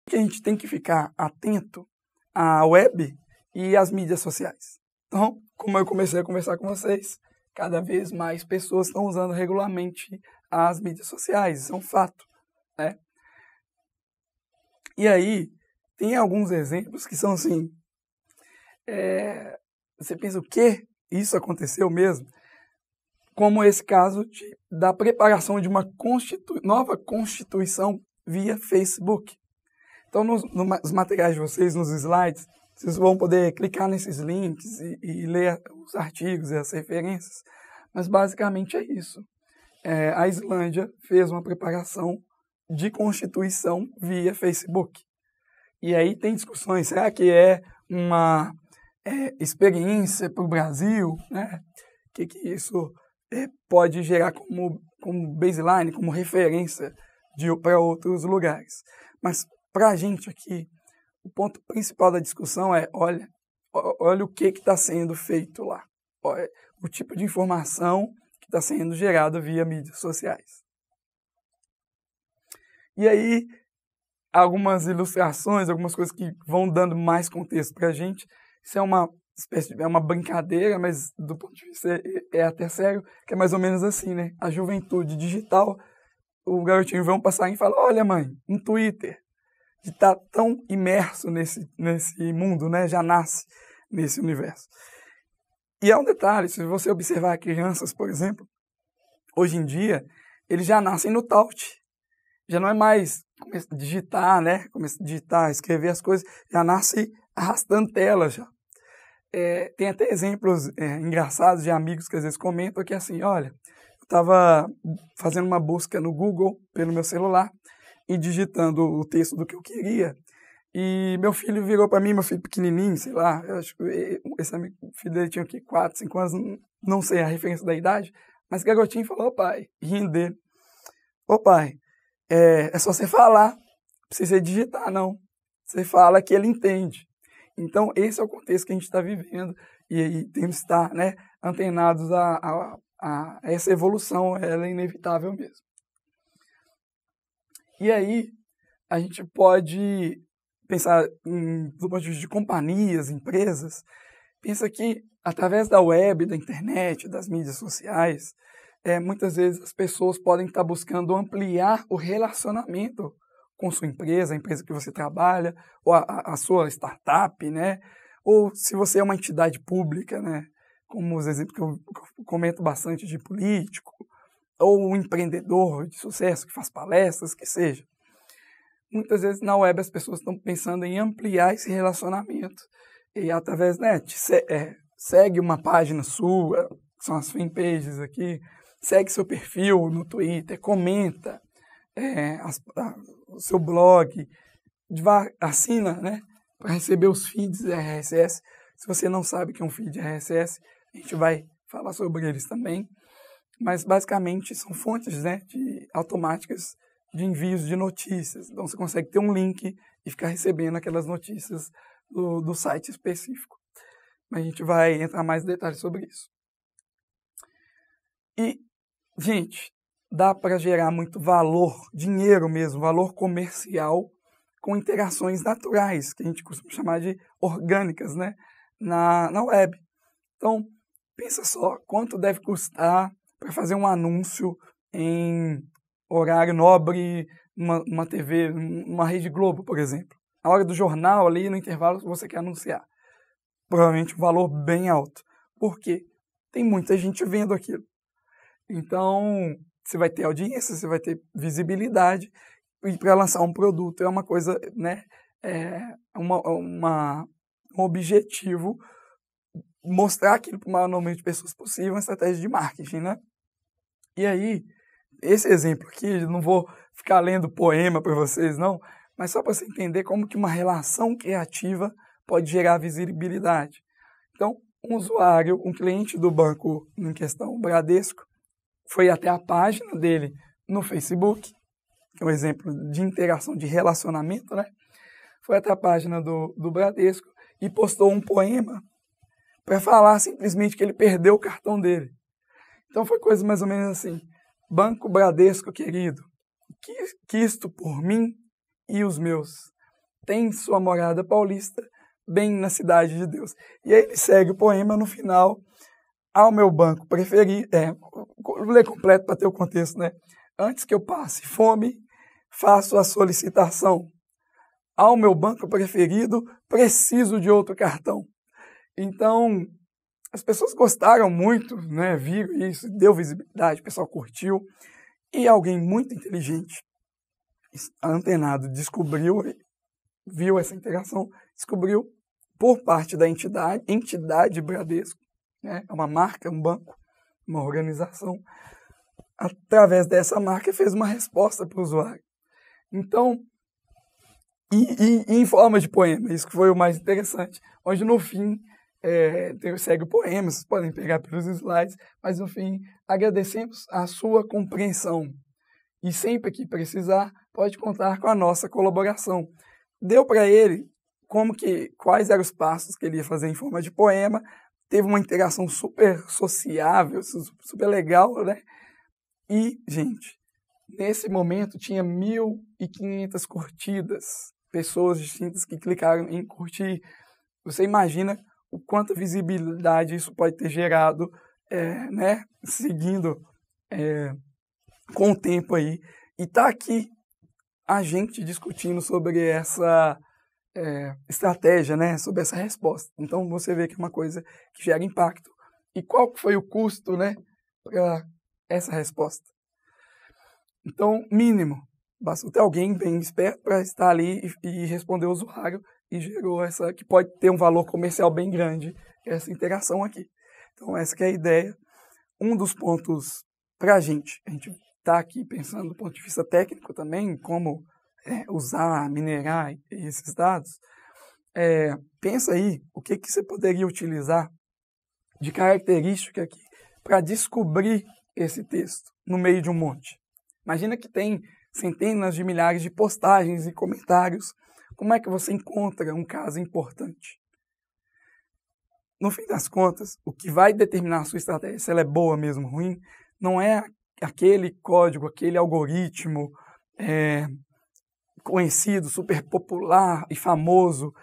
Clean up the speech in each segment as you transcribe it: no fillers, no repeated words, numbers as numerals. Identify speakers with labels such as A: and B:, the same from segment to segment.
A: que a gente tem que ficar atento à web e às mídias sociais. Então, como eu comecei a conversar com vocês, cada vez mais pessoas estão usando regularmente as mídias sociais, isso é um fato, né? E aí, tem alguns exemplos que são assim, você pensa, o quê? Isso aconteceu mesmo? Como esse caso da preparação de uma nova constituição via Facebook. Então, nos materiais de vocês, nos slides, vocês vão poder clicar nesses links e ler os artigos e as referências. Mas, basicamente, é isso. A Islândia fez uma preparação de constituição via Facebook. E aí tem discussões, será que é uma experiência para o Brasil? Né? O que isso pode gerar como baseline, como referência para outros lugares? Mas, para a gente aqui, o ponto principal da discussão é, olha o que está sendo feito lá. Olha, o tipo de informação que está sendo gerado via mídias sociais. E aí, algumas ilustrações, algumas coisas que vão dando mais contexto para a gente. Isso é uma espécie de uma brincadeira, mas do ponto de vista é até sério, que é mais ou menos assim, né? A juventude digital, o garotinho vão passar e fala, olha mãe, um Twitter. De estar tão imerso nesse mundo, né? Já nasce nesse universo. E é um detalhe, se você observar crianças, por exemplo, hoje em dia, eles já nascem no touch. Já não é mais digitar, né? Começa a digitar, escrever as coisas, já nasce arrastando tela já. Tem até exemplos engraçados de amigos que às vezes comentam que assim, olha, eu estava fazendo uma busca no Google pelo meu celular, e digitando o texto do que eu queria, e meu filho virou para mim, meu filho pequenininho, sei lá, eu acho que esse filho dele tinha 4, 5 anos, não sei a referência da idade, mas o garotinho falou, ô pai, rindo dele, ô pai, é só você falar, não precisa digitar não, você fala que ele entende. Então esse é o contexto que a gente está vivendo, e temos que estar, né, antenados a essa evolução, ela é inevitável mesmo. E aí, a gente pode pensar do ponto de vista de companhias, empresas, pensa que através da web, da internet, das mídias sociais, muitas vezes as pessoas podem estar buscando ampliar o relacionamento com sua empresa, a empresa que você trabalha, ou a sua startup, né? Ou se você é uma entidade pública, né? Como os exemplos que eu comento bastante de político, ou um empreendedor de sucesso que faz palestras, que seja. Muitas vezes na web as pessoas estão pensando em ampliar esse relacionamento. E através, né, segue uma página sua, que são as fanpages aqui, segue seu perfil no Twitter, comenta o seu blog, assina, né, para receber os feeds RSS. Se você não sabe o que é um feed RSS, a gente vai falar sobre eles também. Mas, basicamente, são fontes, né, automáticas de envios de notícias. Então, você consegue ter um link e ficar recebendo aquelas notícias do site específico. Mas a gente vai entrar mais em detalhes sobre isso. E, gente, dá para gerar muito valor, dinheiro mesmo, valor comercial, com interações naturais, que a gente costuma chamar de orgânicas, né, na web. Então, pensa só, quanto deve custar para fazer um anúncio em horário nobre, uma TV, uma Rede Globo, por exemplo. Na hora do jornal, ali no intervalo, você quer anunciar. Provavelmente um valor bem alto. Por quê? Tem muita gente vendo aquilo. Então, você vai ter audiência, você vai ter visibilidade, e para lançar um produto é uma coisa, né, um objetivo, mostrar aquilo para o maior número de pessoas possível, uma estratégia de marketing, né? E aí, esse exemplo aqui, eu não vou ficar lendo poema para vocês, não, mas só para você entender como que uma relação criativa pode gerar visibilidade. Então, um usuário, um cliente do banco em questão, o Bradesco, foi até a página dele no Facebook, que é um exemplo de interação, de relacionamento, né? Foi até a página do Bradesco e postou um poema para falar simplesmente que ele perdeu o cartão dele. Então foi coisa mais ou menos assim: Banco Bradesco, querido, quisto por mim e os meus. tem sua morada paulista bem na cidade de Deus. E aí ele segue o poema no final, ao meu banco preferido, vou ler completo para ter o contexto, né? Antes que eu passe fome, faço a solicitação. Ao meu banco preferido, preciso de outro cartão. Então, as pessoas gostaram muito, né? Viram isso, deu visibilidade, o pessoal curtiu. E alguém muito inteligente, antenado, viu essa interação, descobriu por parte da entidade Bradesco, né? É uma marca, um banco, uma organização, através dessa marca fez uma resposta para o usuário. Então, e em forma de poema, isso que foi o mais interessante, onde no fim segue o poema, vocês podem pegar pelos slides, mas no fim agradecemos a sua compreensão e sempre que precisar pode contar com a nossa colaboração. Deu para ele quais eram os passos que ele ia fazer em forma de poema, teve uma interação super sociável, super legal, né? E, gente, nesse momento tinha 1.500 curtidas, pessoas distintas que clicaram em curtir. Você imagina o quanta visibilidade isso pode ter gerado, né? Seguindo com o tempo aí. E tá aqui a gente discutindo sobre essa estratégia, né? Sobre essa resposta. Então você vê que é uma coisa que gera impacto. E qual foi o custo, né? Para essa resposta? Então, mínimo. Basta ter alguém bem esperto para estar ali e responder o usuário e gerou essa, que pode ter um valor comercial bem grande, essa interação aqui. Então, essa que é a ideia. Um dos pontos para a gente está aqui pensando do ponto de vista técnico também, como usar, minerar esses dados. Pensa aí o que você poderia utilizar de característica aqui para descobrir esse texto no meio de um monte. Imagina que tem centenas de milhares de postagens e comentários. Como é que você encontra um caso importante? No fim das contas, o que vai determinar a sua estratégia, se ela é boa mesmo ou ruim, não é aquele código, aquele algoritmo conhecido, super popular e famoso,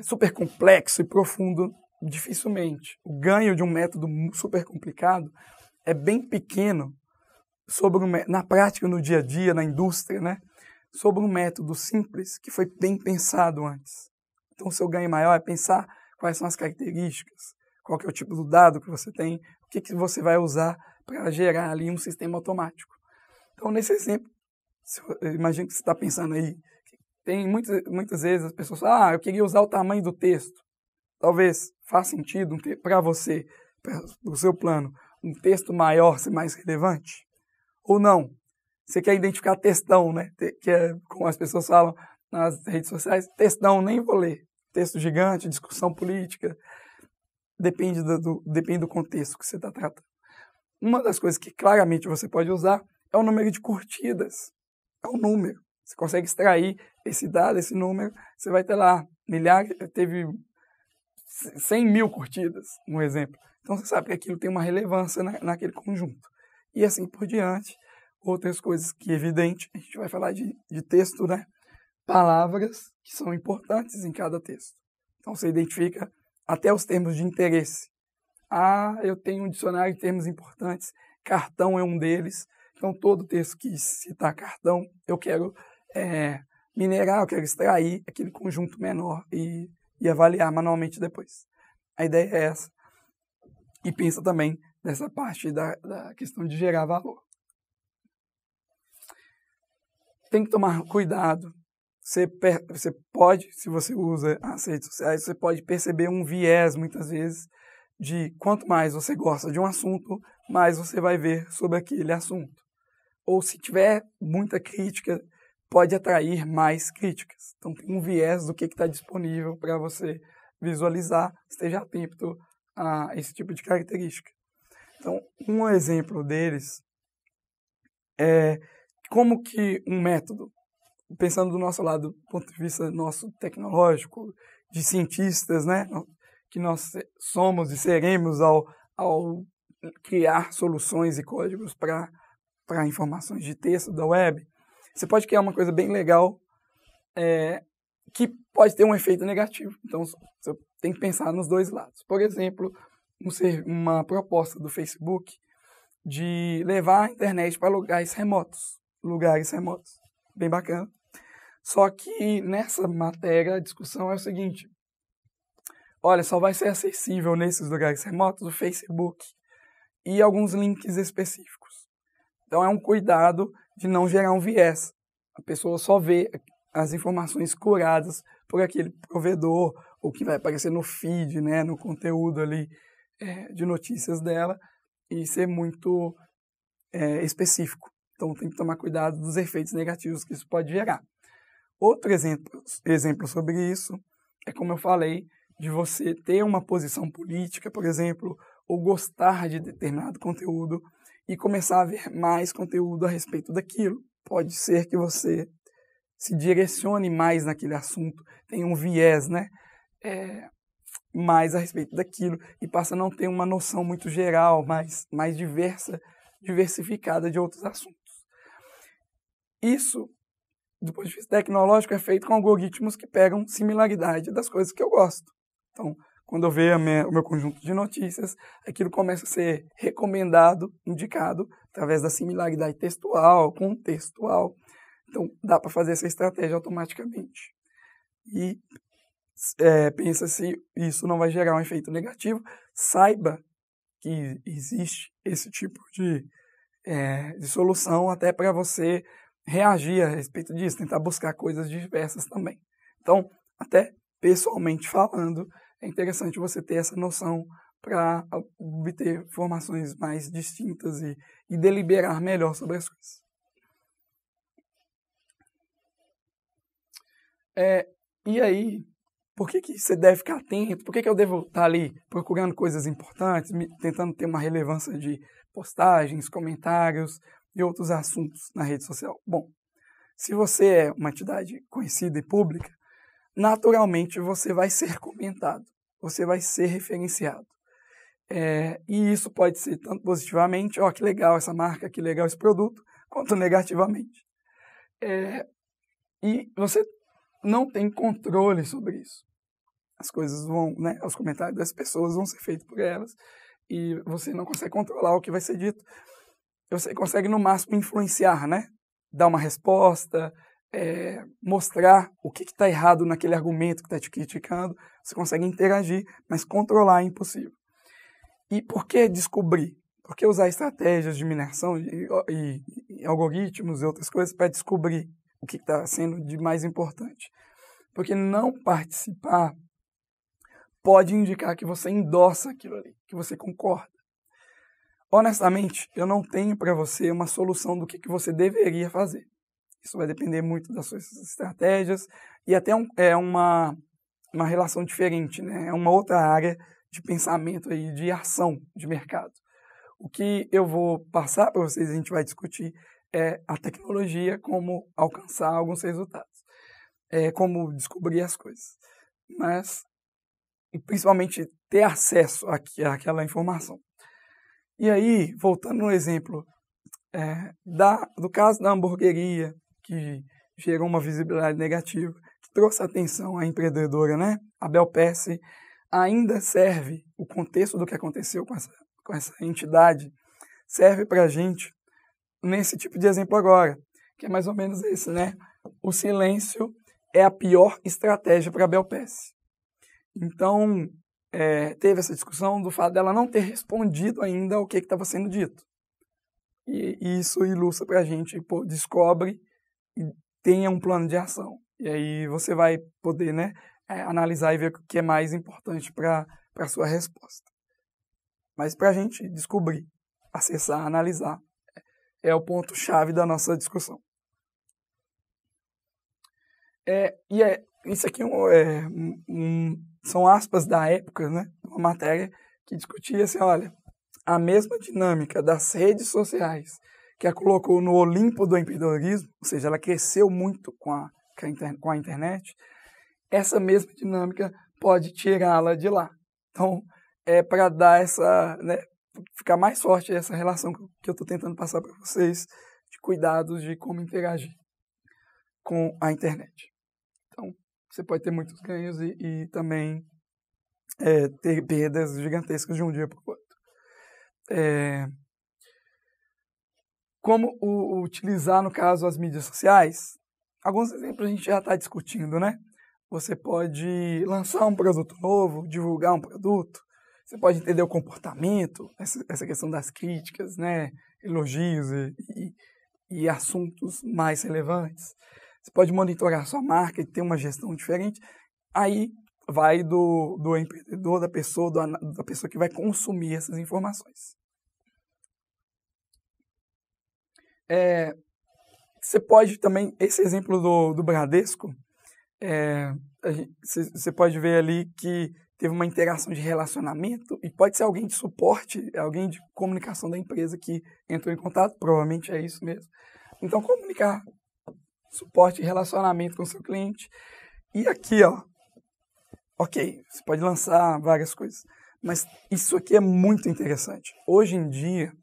A: super complexo e profundo, dificilmente. O ganho de um método super complicado é bem pequeno na prática, no dia a dia, na indústria, né? Sobre um método simples que foi bem pensado antes. Então, o seu ganho maior é pensar quais são as características, qual que é o tipo do dado que você tem, o que você vai usar para gerar ali um sistema automático. Então, nesse exemplo, imagina que você está pensando aí, tem muitas vezes as pessoas falam, eu queria usar o tamanho do texto. Talvez faça sentido para você, para o seu plano, um texto maior ser mais relevante. Ou não. Você quer identificar textão, né? Que é como as pessoas falam nas redes sociais, textão, nem vou ler. Texto gigante, discussão política. Depende do contexto que você está tratando. Uma das coisas que claramente você pode usar é o número de curtidas. É o número. Você consegue extrair esse dado, esse número, você vai ter lá teve 100 mil curtidas, um exemplo. Então você sabe que aquilo tem uma relevância naquele conjunto. E assim por diante, outras coisas que é evidente, a gente vai falar de texto, né? Palavras que são importantes em cada texto. Então você identifica até os termos de interesse. Eu tenho um dicionário de termos importantes, cartão é um deles. Então todo texto que citar cartão, eu quero minerar, eu quero extrair aquele conjunto menor e avaliar manualmente depois. A ideia é essa. E pensa também nessa parte da questão de gerar valor. Tem que tomar cuidado. Você pode, se você usa as redes sociais, você pode perceber um viés, muitas vezes, de quanto mais você gosta de um assunto, mais você vai ver sobre aquele assunto. Ou se tiver muita crítica, pode atrair mais críticas. Então tem um viés do que está disponível para você visualizar, esteja atento a esse tipo de característica. Então, um exemplo deles é como que um método, pensando do nosso lado, do ponto de vista nosso tecnológico, de cientistas, né, que nós somos e seremos ao criar soluções e códigos para informações de texto da web, você pode criar uma coisa bem legal que pode ter um efeito negativo. Então, você tem que pensar nos dois lados. Por exemplo, uma proposta do Facebook de levar a internet para lugares remotos. Bem bacana. Só que nessa matéria, a discussão é o seguinte: olha, só vai ser acessível nesses lugares remotos o Facebook e alguns links específicos. Então é um cuidado de não gerar um viés. A pessoa só vê as informações curadas por aquele provedor, ou que vai aparecer no feed, né, no conteúdo ali de notícias dela, e ser muito específico. Então tem que tomar cuidado dos efeitos negativos que isso pode gerar. Outro exemplo sobre isso é, como eu falei, de você ter uma posição política, por exemplo, ou gostar de determinado conteúdo e começar a ver mais conteúdo a respeito daquilo. Pode ser que você se direcione mais naquele assunto, tenha um viés, né, mais a respeito daquilo e passa a não ter uma noção muito geral, mais diversificada de outros assuntos. Isso, do ponto de vista tecnológico, é feito com algoritmos que pegam similaridade das coisas que eu gosto. Então, quando eu vejo o meu conjunto de notícias, aquilo começa a ser recomendado, indicado, através da similaridade textual, contextual. Então, dá para fazer essa estratégia automaticamente. E pensa se isso não vai gerar um efeito negativo. Saiba que existe esse tipo de solução até para você reagir a respeito disso, tentar buscar coisas diversas também. Então, até pessoalmente falando, é interessante você ter essa noção para obter informações mais distintas e deliberar melhor sobre as coisas. E aí, por que você deve ficar atento? Por que eu devo estar ali procurando coisas importantes, tentando ter uma relevância de postagens, comentários e outros assuntos na rede social? Bom, se você é uma entidade conhecida e pública, naturalmente você vai ser comentado, você vai ser referenciado. E isso pode ser tanto positivamente, que legal essa marca, que legal esse produto, quanto negativamente. E você não tem controle sobre isso. As coisas vão, né, os comentários das pessoas vão ser feitos por elas e você não consegue controlar o que vai ser dito. Você consegue, no máximo, influenciar, né? Dar uma resposta, mostrar o que está errado naquele argumento que está te criticando. Você consegue interagir, mas controlar é impossível. E por que descobrir? Por que usar estratégias de mineração e algoritmos e outras coisas para descobrir o que está sendo de mais importante? Porque não participar pode indicar que você endossa aquilo ali, que você concorda. Honestamente, eu não tenho para você uma solução do que você deveria fazer. Isso vai depender muito das suas estratégias e até uma relação diferente, né? É uma outra área de pensamento aí, de ação de mercado. O que eu vou passar para vocês, a gente vai discutir, é a tecnologia, como alcançar alguns resultados, como descobrir as coisas, mas principalmente ter acesso àquela informação. E aí, voltando no exemplo do caso da hamburgueria, que gerou uma visibilidade negativa, que trouxe atenção à empreendedora, né? A Bel Pesce ainda serve, o contexto do que aconteceu com essa entidade, serve para a gente nesse tipo de exemplo agora, que é mais ou menos esse, né? O silêncio é a pior estratégia para a Bel Pesce. Então, teve essa discussão do fato dela não ter respondido ainda ao que estava sendo dito. E isso ilustra para a gente, descobre e tenha um plano de ação. E aí você vai poder, né, analisar e ver o que é mais importante para a sua resposta. Mas para a gente descobrir, acessar, analisar, é o ponto-chave da nossa discussão. Isso aqui são aspas da época, né? Uma matéria que discutia assim, olha, a mesma dinâmica das redes sociais que a colocou no Olimpo do empreendedorismo, ou seja, ela cresceu muito com a internet, essa mesma dinâmica pode tirá-la de lá. Então, para dar né, ficar mais forte essa relação que eu estou tentando passar para vocês, de cuidados de como interagir com a internet. Então, você pode ter muitos ganhos e também ter perdas gigantescas de um dia para o outro. Como utilizar, no caso, as mídias sociais? Alguns exemplos a gente já está discutindo, né? Você pode lançar um produto novo, divulgar um produto, você pode entender o comportamento, essa questão das críticas, né? Elogios e assuntos mais relevantes. Você pode monitorar a sua marca e ter uma gestão diferente. Aí vai do empreendedor, da pessoa que vai consumir essas informações. Você pode também, esse exemplo do Bradesco, você pode ver ali que teve uma interação de relacionamento e pode ser alguém de suporte, alguém de comunicação da empresa que entrou em contato, provavelmente é isso mesmo. Então, comunicar, suporte e relacionamento com o seu cliente. E aqui, ok, você pode lançar várias coisas, mas isso aqui é muito interessante. Hoje em dia,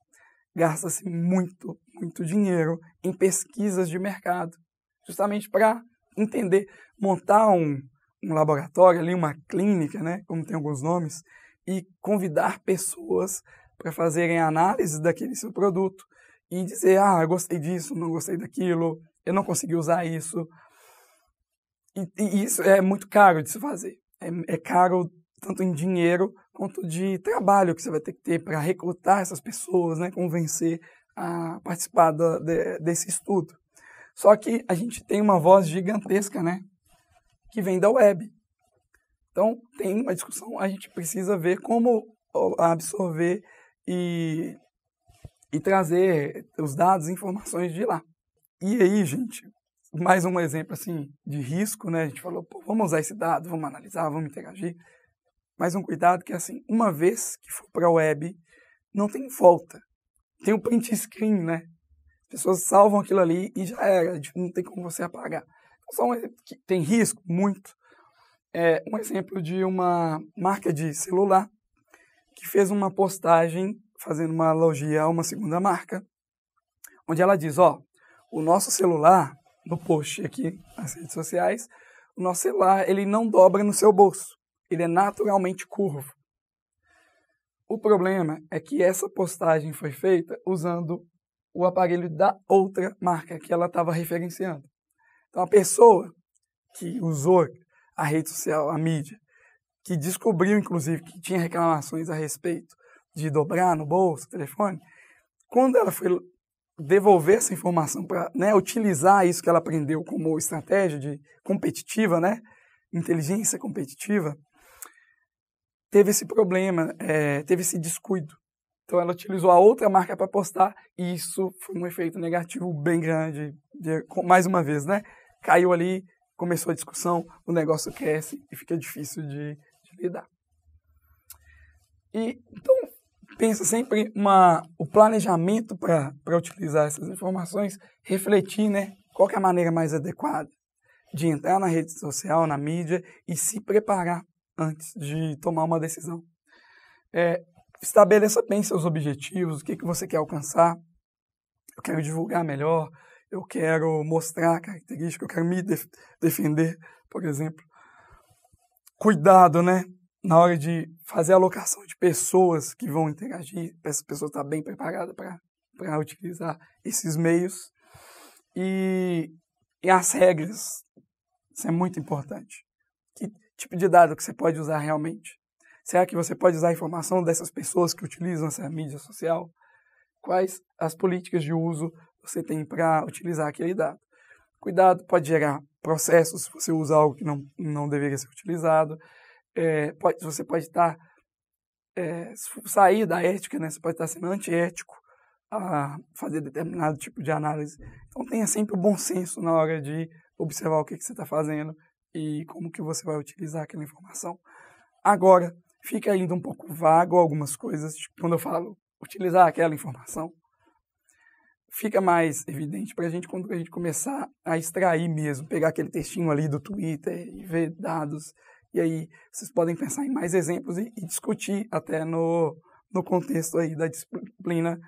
A: gasta-se muito dinheiro em pesquisas de mercado, justamente para entender, montar um laboratório ali, uma clínica, né, como tem alguns nomes, e convidar pessoas para fazerem análise daquele seu produto e dizer, eu gostei disso, não gostei daquilo, eu não consegui usar isso. E isso é muito caro de se fazer. É caro tanto em dinheiro quanto de trabalho que você vai ter que ter para recrutar essas pessoas, né, convencer a participar desse estudo. Só que a gente tem uma voz gigantesca, né, que vem da web. Então, tem uma discussão, a gente precisa ver como absorver e trazer os dados e informações de lá. E aí, gente, mais um exemplo assim de risco, né? A gente falou, vamos usar esse dado, vamos analisar, vamos interagir. Mas um cuidado que, assim, uma vez que for para a web, não tem volta. Tem o print screen, né? As pessoas salvam aquilo ali e já era, não tem como você apagar. Então, só um exemplo que tem risco, muito. Um exemplo de uma marca de celular que fez uma postagem fazendo uma elogia a uma segunda marca, onde ela diz, o nosso celular, no post aqui nas redes sociais, o nosso celular ele não dobra no seu bolso, ele é naturalmente curvo. O problema é que essa postagem foi feita usando o aparelho da outra marca que ela estava referenciando. Então, a pessoa que usou a rede social, a mídia, que descobriu, inclusive, que tinha reclamações a respeito de dobrar no bolso, o telefone, quando ela foi devolver essa informação para, né, utilizar isso que ela aprendeu como estratégia competitiva, né, inteligência competitiva, teve esse problema, teve esse descuido. Então ela utilizou a outra marca para postar e isso foi um efeito negativo bem grande. Mais uma vez, né, caiu ali, começou a discussão, o negócio cresce e fica difícil de lidar. Então, pensa sempre o planejamento para utilizar essas informações, refletir, né, qual que é a maneira mais adequada de entrar na rede social, na mídia e se preparar antes de tomar uma decisão. Estabeleça bem seus objetivos, o que você quer alcançar. Eu quero divulgar melhor, eu quero mostrar características, eu quero me defender, por exemplo. Cuidado, né? Na hora de fazer a alocação de pessoas que vão interagir, essa pessoa está bem preparada para utilizar esses meios. E as regras, isso é muito importante. Que tipo de dado que você pode usar realmente? Será que você pode usar a informação dessas pessoas que utilizam essa mídia social? Quais as políticas de uso você tem para utilizar aquele dado? Cuidado, pode gerar processos se você usa algo que não deveria ser utilizado. Você pode estar sair da ética, né? Você pode estar sendo antiético a fazer determinado tipo de análise. Então tenha sempre o bom senso na hora de observar o que você está fazendo e como que você vai utilizar aquela informação. Agora, fica ainda um pouco vago algumas coisas, tipo, quando eu falo utilizar aquela informação, fica mais evidente para a gente quando a gente começar a extrair mesmo, pegar aquele textinho ali do Twitter e ver dados. E aí vocês podem pensar em mais exemplos e discutir até no contexto aí da disciplina.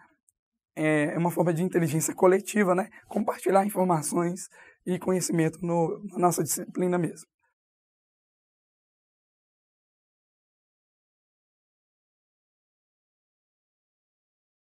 A: É uma forma de inteligência coletiva, né? Compartilhar informações e conhecimento na nossa disciplina mesmo.